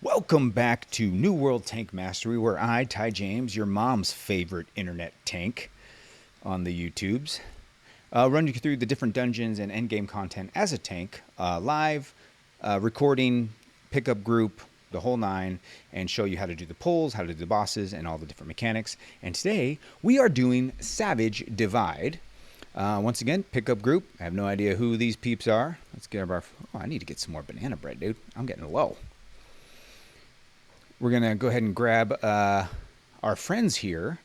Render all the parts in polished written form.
Welcome back to New World Tank Mastery, where I, Ty James, your mom's favorite internet tank on the YouTubes, run you through the different dungeons and endgame content as a tank, live, recording, pickup group, the whole nine, and show you how to do the pulls, how to do the bosses, and all the different mechanics. And today, we are doing Savage Divide. Once again, pickup group. I have no idea who these peeps are. Let's get our... Oh, I need to get some more banana bread, dude. I'm getting low. We're going to go ahead and grab our friends here.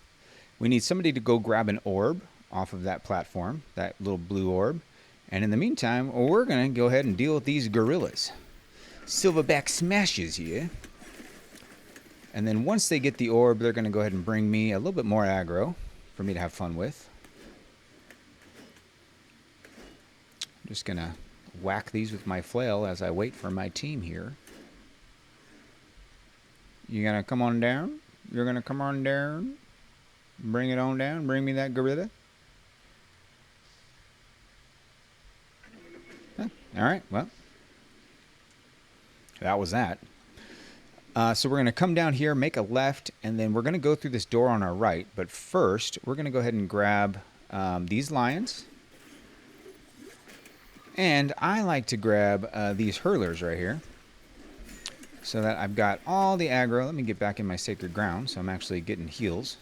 We need somebody to go grab an orb off of that platform, that little blue orb. And in the meantime, we're going to go ahead and deal with these gorillas. Silverback smashes here. And then once they get the orb, they're going to go ahead and bring me a little bit more aggro for me to have fun with. I'm just going to whack these with my flail as I wait for my team here. You gonna come on down? You're gonna come on down? Bring it on down. Bring me that gorilla. Huh. All right, well, that was that. So we're gonna come down here, make a left, and then we're gonna go through this door on our right. But first, we're gonna go ahead and grab these lions. And I like to grab these hurlers right here, so that I've got all the aggro. Let me get back in my sacred ground, so I'm actually getting heals.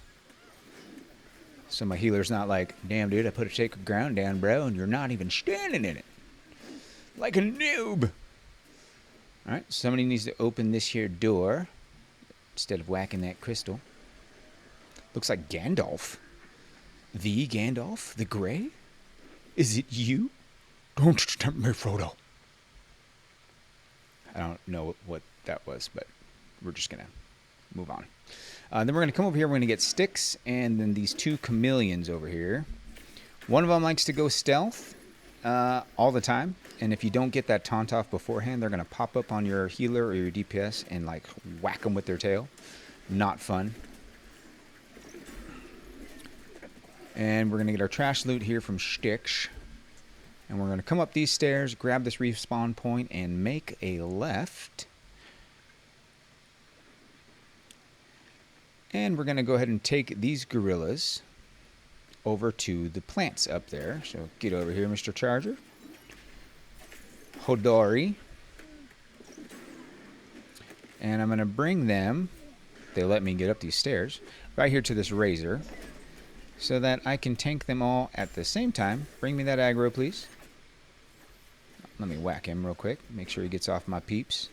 So my healer's not like, damn, dude, I put a sacred ground down, bro, and you're not even standing in it. Like a noob. All right, somebody needs to open this here door instead of whacking that crystal. Looks like Gandalf. The Gandalf? The Grey? Is it you? Don't tempt me, Frodo. I don't know what that was, but we're just going to move on. Then we're going to come over here. We're going to get sticks and then these two chameleons over here. One of them likes to go stealth all the time. And if you don't get that taunt off beforehand, they're going to pop up on your healer or your DPS and like whack them with their tail. Not fun. And we're going to get our trash loot here from Sticks. And we're going to come up these stairs, grab this respawn point, and make a left. And we're going to go ahead and take these gorillas over to the plants up there. So get over here, Mr. Charger. Hodori. And I'm going to bring them, if they let me get up these stairs, right here to this razor, so that I can tank them all at the same time. Bring me that aggro, please. Let me whack him real quick. Make sure he gets off my peeps.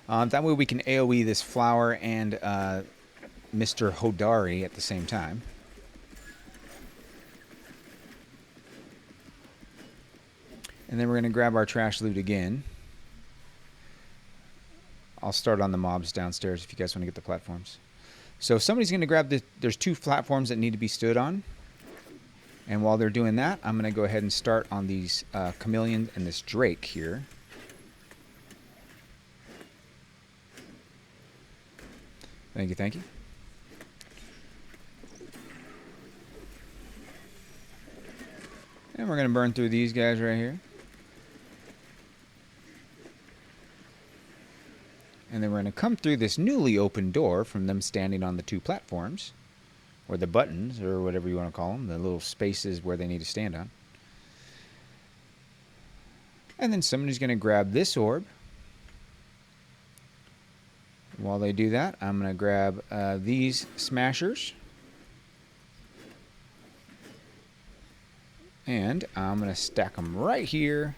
That way we can AoE this flower and Mr. Hodari at the same time. And then we're going to grab our trash loot again. I'll start on the mobs downstairs if you guys want to get the platforms. So somebody's going to grab the... There's two platforms that need to be stood on. And while they're doing that, I'm going to go ahead and start on these chameleons and this drake here. Thank you, thank you. And we're going to burn through these guys right here. And then we're going to come through this newly opened door from them standing on the two platforms. Or the buttons, or whatever you want to call them. The little spaces where they need to stand on. And then somebody's going to grab this orb. While they do that, I'm going to grab these smashers. And I'm going to stack them right here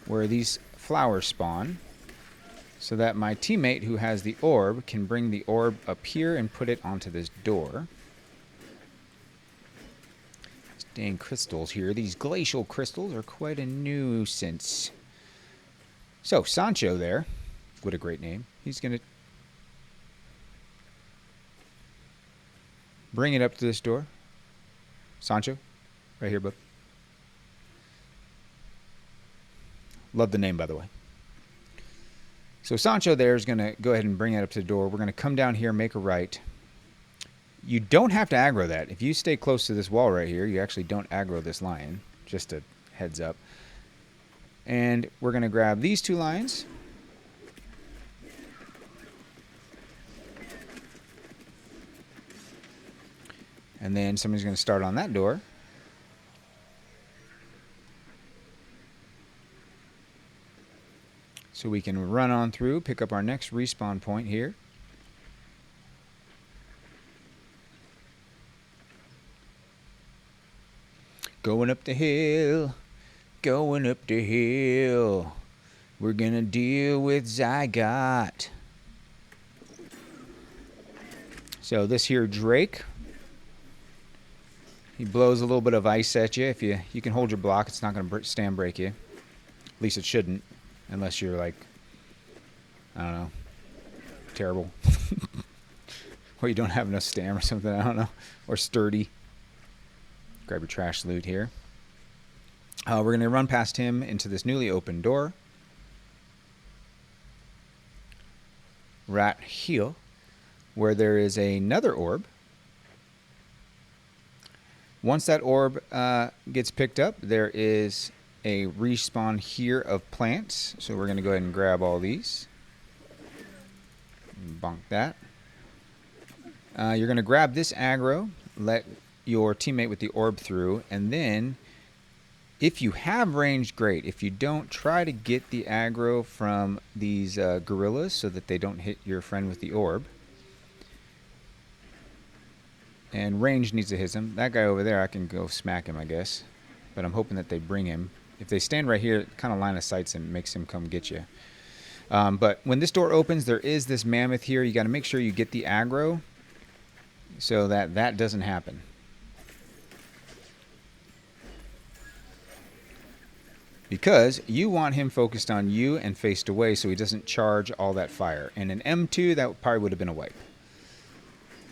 where these flowers spawn. So that my teammate who has the orb can bring the orb up here and put it onto this door. Dang crystals here. These glacial crystals are quite a nuisance. So, Sancho there. What a great name. He's going to bring it up to this door. Sancho. Right here, bud. Love the name, by the way. So, Sancho there is going to go ahead and bring it up to the door. We're going to come down here, make a right. You don't have to aggro that. If you stay close to this wall right here, you actually don't aggro this lion. Just a heads up. And we're going to grab these 2 lions. And then somebody's going to start on that door. So we can run on through, pick up our next respawn point here. Going up the hill, going up the hill. We're going to deal with Zygot. So this here Drake, he blows a little bit of ice at you. If you can hold your block, it's not going to stand break you. At least it shouldn't, unless you're like, I don't know, terrible. Or you don't have enough stam or something, I don't know. Or sturdy. Grab your trash loot here. We're going to run past him into this newly opened door. Right here, where there is another orb. Once that orb gets picked up, there is a respawn here of plants. So we're going to go ahead and grab all these. Bonk that. You're going to grab this aggro, let your teammate with the orb through, and then if you have range, great. If you don't, try to get the aggro from these gorillas so that they don't hit your friend with the orb. And range needs to hit him. That guy over there, I can go smack him, I guess. But I'm hoping that they bring him. If they stand right here, it kind of line of sights him, makes him come get you. But when this door opens, there is this mammoth here. You got to make sure you get the aggro so that that doesn't happen. Because you want him focused on you and faced away so he doesn't charge all that fire. And in M2, that probably would have been a wipe.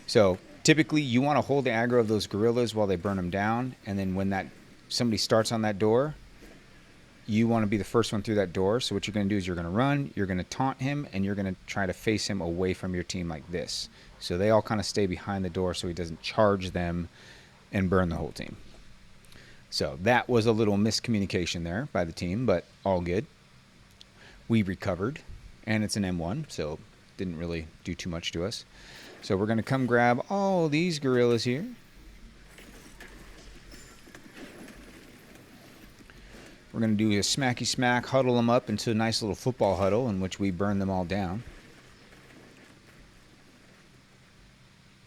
So typically, you want to hold the aggro of those gorillas while they burn them down. And then when somebody starts on that door, you want to be the first one through that door. So what you're going to do is you're going to run, you're going to taunt him, and you're going to try to face him away from your team like this. So they all kind of stay behind the door so he doesn't charge them and burn the whole team. So that was a little miscommunication there by the team, but all good. We recovered, and it's an M1, so didn't really do too much to us. So we're going to come grab all these gorillas here. We're going to do a smacky smack, huddle them up into a nice little football huddle in which we burn them all down.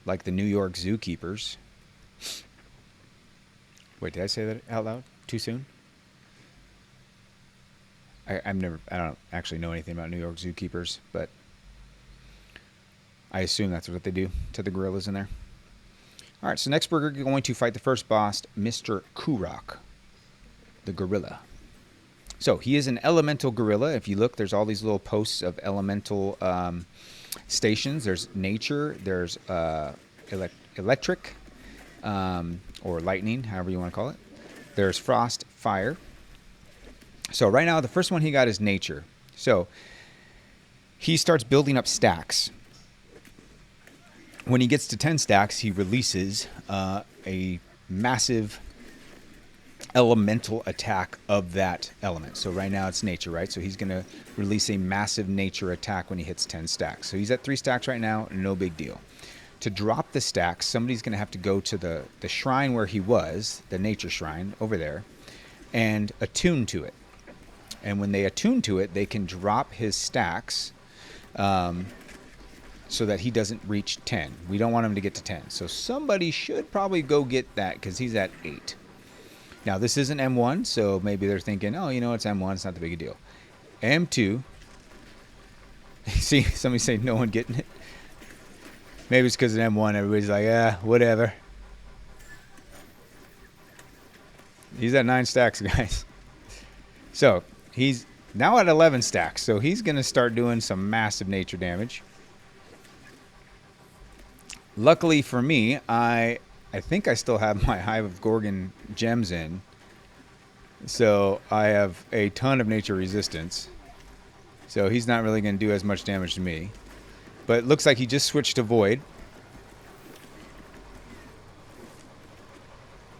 Like the New York zookeepers. Wait, did I say that out loud? Too soon? I don't actually know anything about New York zookeepers, but I assume that's what they do to the gorillas in there. All right, so next we're going to fight the first boss, Mr. Kurok, the gorilla. So he is an elemental gorilla. If you look, there's all these little posts of elemental stations. There's nature, there's electric, or lightning, however you want to call it. There's frost, fire. So right now, the first one he got is nature. So he starts building up stacks. When he gets to 10 stacks, he releases a massive elemental attack of that element. So right now it's nature, right? So he's going to release a massive nature attack when he hits 10 stacks. So he's at 3 stacks right now, no big deal. To drop the stacks, somebody's going to have to go to the shrine where he was, the nature shrine over there, and attune to it. And when they attune to it, they can drop his stacks so that he doesn't reach 10. We don't want him to get to 10. So somebody should probably go get that because he's at 8. Now, this isn't M1, so maybe they're thinking, oh, you know, it's M1. It's not the big a deal. M2. See, somebody say no one getting it. Maybe it's because of M1. Everybody's like, whatever. He's at 9 stacks, guys. So he's now at 11 stacks. So he's going to start doing some massive nature damage. Luckily for me, I think I still have my Hive of Gorgon gems in. So I have a ton of nature resistance. So he's not really going to do as much damage to me. But it looks like he just switched to Void.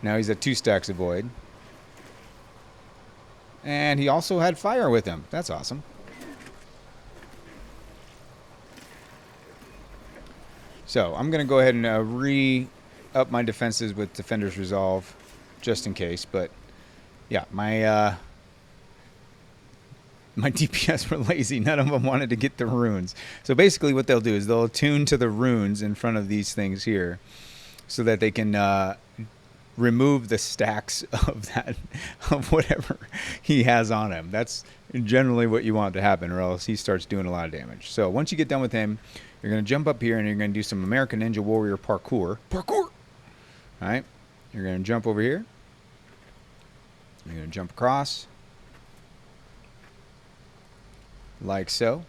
Now he's at 2 stacks of Void. And he also had fire with him. That's awesome. So I'm going to go ahead and re-up my defenses with Defender's Resolve, just in case. But yeah, my DPS were lazy. None of them wanted to get the runes. So basically what they'll do is they'll attune to the runes in front of these things here so that they can remove the stacks of whatever he has on him. That's generally what you want to happen, or else he starts doing a lot of damage. So once you get done with him, you're going to jump up here and you're going to do some American Ninja Warrior parkour. All right. You're going to jump over here. You're going to jump across. Like so.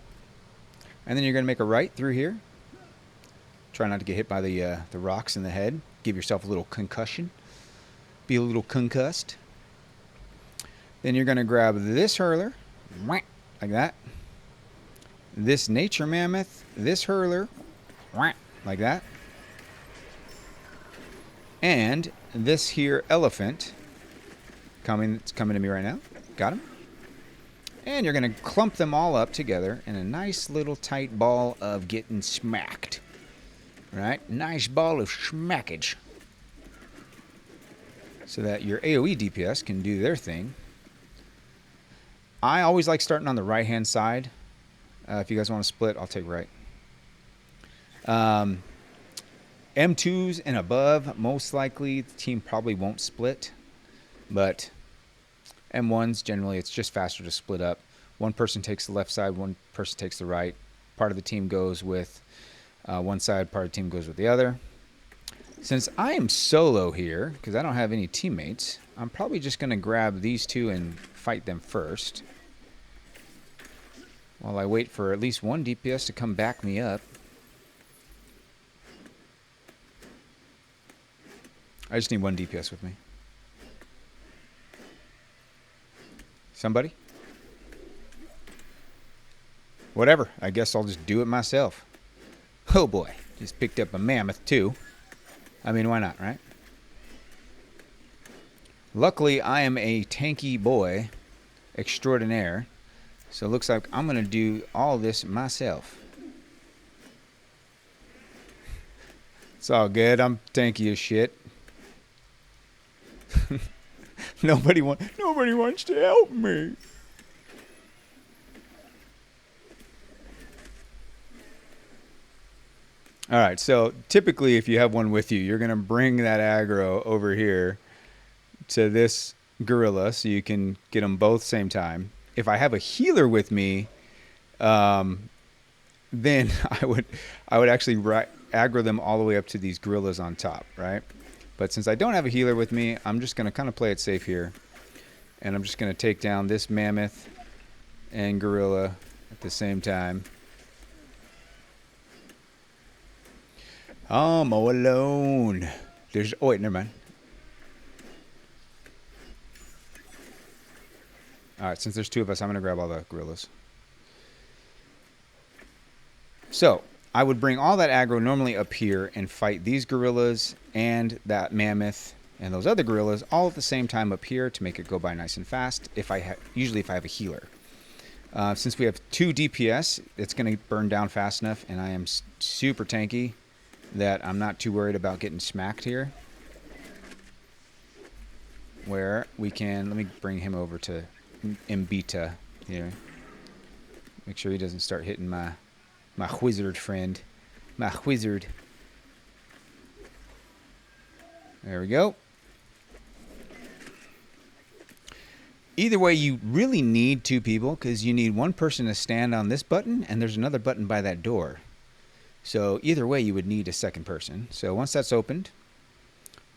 And then you're going to make a right through here. Try not to get hit by the rocks in the head. Give yourself a little concussion. Be a little concussed. Then you're going to grab this hurler. Like that. This nature mammoth. This hurler. Like that. And this here elephant. It's coming to me right now. Got him. And you're going to clump them all up together in a nice little tight ball of getting smacked. Right? Nice ball of smackage. So that your AoE DPS can do their thing. I always like starting on the right-hand side. If you guys want to split, I'll take right. M2s and above, most likely the team probably won't split. But M1s, generally, it's just faster to split up. One person takes the left side, one person takes the right. Part of the team goes with one side, part of the team goes with the other. Since I am solo here, because I don't have any teammates, I'm probably just going to grab these two and fight them first. While I wait for at least one DPS to come back me up. I just need one DPS with me. Somebody? Whatever. I guess I'll just do it myself. Oh boy. Just picked up a mammoth too. I mean, why not, right? Luckily, I am a tanky boy extraordinaire. So it looks like I'm going to do all this myself. It's all good. I'm tanky as shit. Nobody wants to help me. All right, so typically if you have one with you, you're going to bring that aggro over here to this gorilla so you can get them both same time. If I have a healer with me, then I would actually aggro them all the way up to these gorillas on top, right? But since I don't have a healer with me, I'm just going to kind of play it safe here. And I'm just going to take down this mammoth and gorilla at the same time. I'm all alone. Oh, wait, never mind. All right, since there's two of us, I'm going to grab all the gorillas. So, I would bring all that aggro normally up here and fight these gorillas and that mammoth and those other gorillas all at the same time up here to make it go by nice and fast, usually if I have a healer. Since we have 2 DPS, it's going to burn down fast enough, and I am super tanky that I'm not too worried about getting smacked here. Where we can, let me bring him over to Mbita here. Make sure he doesn't start hitting my wizard friend. My wizard. There we go. Either way, you really need 2 people because you need one person to stand on this button and there's another button by that door. So either way, you would need a second person. So once that's opened,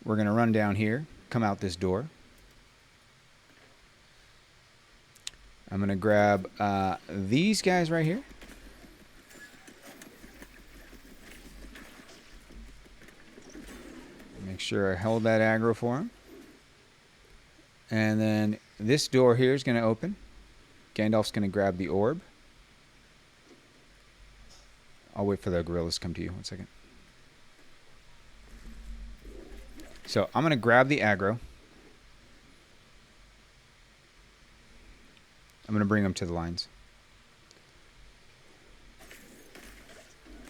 we're going to run down here, come out this door. I'm going to grab these guys right here. Make sure I hold that aggro for him. And then this door here is going to open. Gandalf's going to grab the orb. I'll wait for the gorillas to come to you. 1 second. So I'm going to grab the aggro. I'm going to bring them to the lines.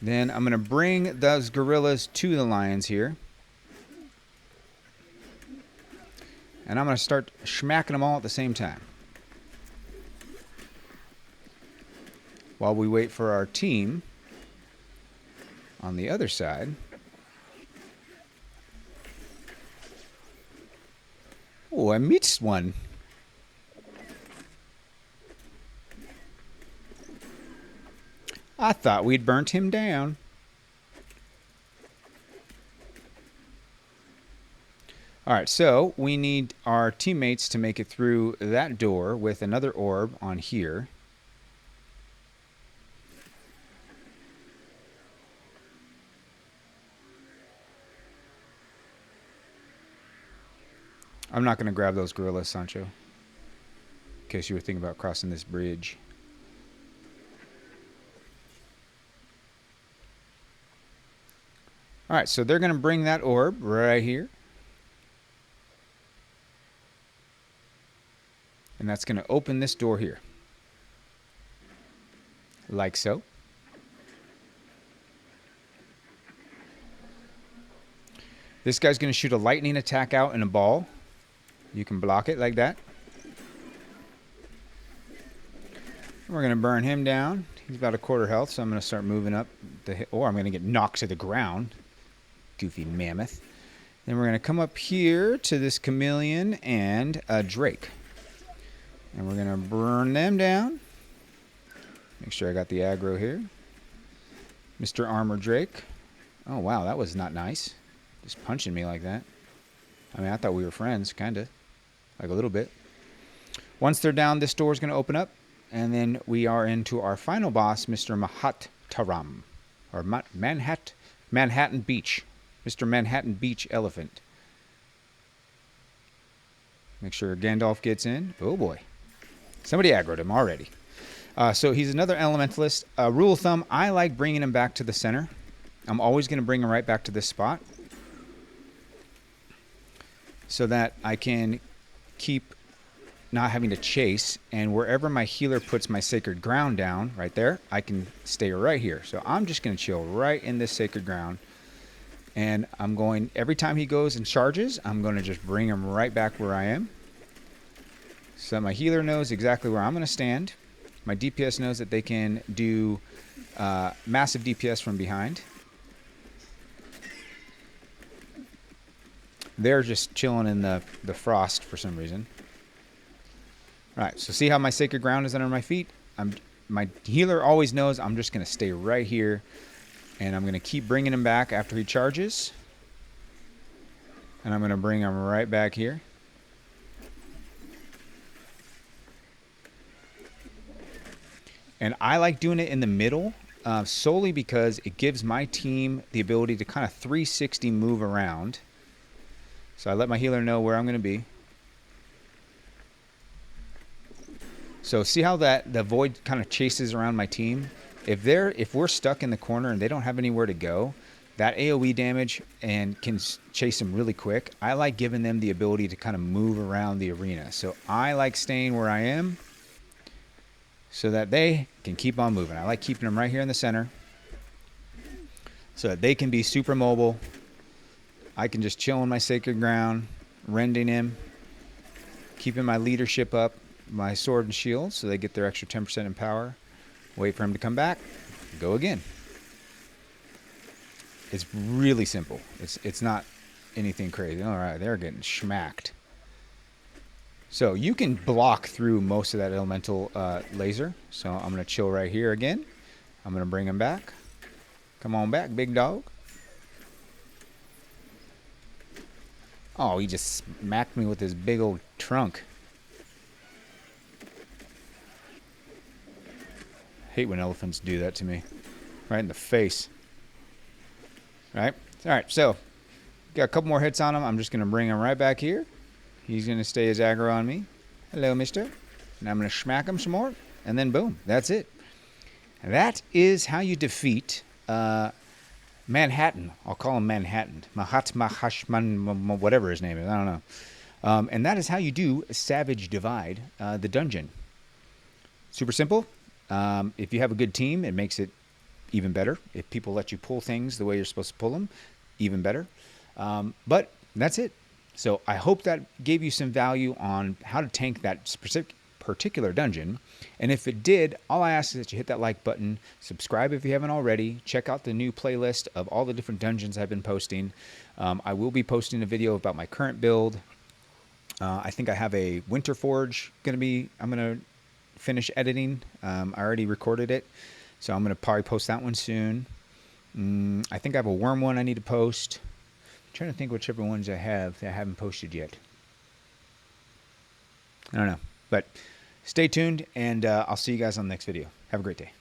Then I'm going to bring those gorillas to the lions here. And I'm going to start smacking them all at the same time. While we wait for our team on the other side. Oh, I missed one. I thought we'd burnt him down. All right, so we need our teammates to make it through that door with another orb on here. I'm not going to grab those gorillas, Sancho. In case you were thinking about crossing this bridge. All right, so they're going to bring that orb right here. And that's going to open this door here. Like so. This guy's going to shoot a lightning attack out in a ball. You can block it like that. We're going to burn him down. He's about a quarter health, so I'm going to start moving up. Or I'm going to get knocked to the ground. Goofy mammoth. Then we're going to come up here to this chameleon and a drake. And we're going to burn them down. Make sure I got the aggro here. Mr. Armor Drake. Oh, wow, that was not nice. Just punching me like that. I mean, I thought we were friends, kind of. Like a little bit. Once they're down, this door is going to open up. And then we are into our final boss, Mr. Mahantaram. Or Manhattan Beach. Mr. Manhattan Beach Elephant. Make sure Gandalf gets in. Oh, boy. Somebody aggroed him already. So he's another elementalist. Rule of thumb, I like bringing him back to the center. I'm always going to bring him right back to this spot. So that I can keep not having to chase. And wherever my healer puts my sacred ground down, right there, I can stay right here. So I'm just going to chill right in this sacred ground. And I'm going, every time he goes and charges, I'm going to just bring him right back where I am. So my healer knows exactly where I'm going to stand. My DPS knows that they can do massive DPS from behind. They're just chilling in the frost for some reason. All right, so see how my sacred ground is under my feet? My healer always knows I'm just going to stay right here. And I'm going to keep bringing him back after he charges. And I'm going to bring him right back here. And I like doing it in the middle solely because it gives my team the ability to kind of 360 move around. So I let my healer know where I'm going to be. So see how the void kind of chases around my team? If we're stuck in the corner and they don't have anywhere to go, that AoE damage and can chase them really quick. I like giving them the ability to kind of move around the arena. So I like staying where I am so that they can keep on moving. I like keeping them right here in the center so that they can be super mobile. I can just chill on my sacred ground, rending him, keeping my leadership up, my sword and shield so they get their extra 10% in power. Wait for him to come back. Go again. It's really simple. It's not anything crazy. All right, they're getting schmacked. So you can block through most of that elemental laser. So I'm going to chill right here again. I'm going to bring him back. Come on back, big dog. Oh, he just smacked me with his big old trunk. Hate when elephants do that to me. Right in the face. Right? Alright, so got a couple more hits on him. I'm just going to bring him right back here. He's going to stay his aggro on me. Hello, mister. And I'm going to smack him some more. And then boom. That's it. And that is how you defeat Manhattan. I'll call him Manhattan. Mahatma Hashman, whatever his name is. I don't know. And that is how you do Savage Divide, the dungeon. Super simple. If you have a good team, it makes it even better. If people let you pull things the way you're supposed to pull them, even better. But that's it. So I hope that gave you some value on how to tank that specific particular dungeon. And if it did, all I ask is that you hit that like button, subscribe if you haven't already, check out the new playlist of all the different dungeons I've been posting. I will be posting a video about my current build. I think I have a Winter Forge I'm going to finish editing. I already recorded it, so I'm going to probably post that one soon. I think I have a Worm one I need to post. I'm trying to think whichever ones I have that I haven't posted yet. I don't know, but stay tuned, and I'll see you guys on the next video. Have a great day.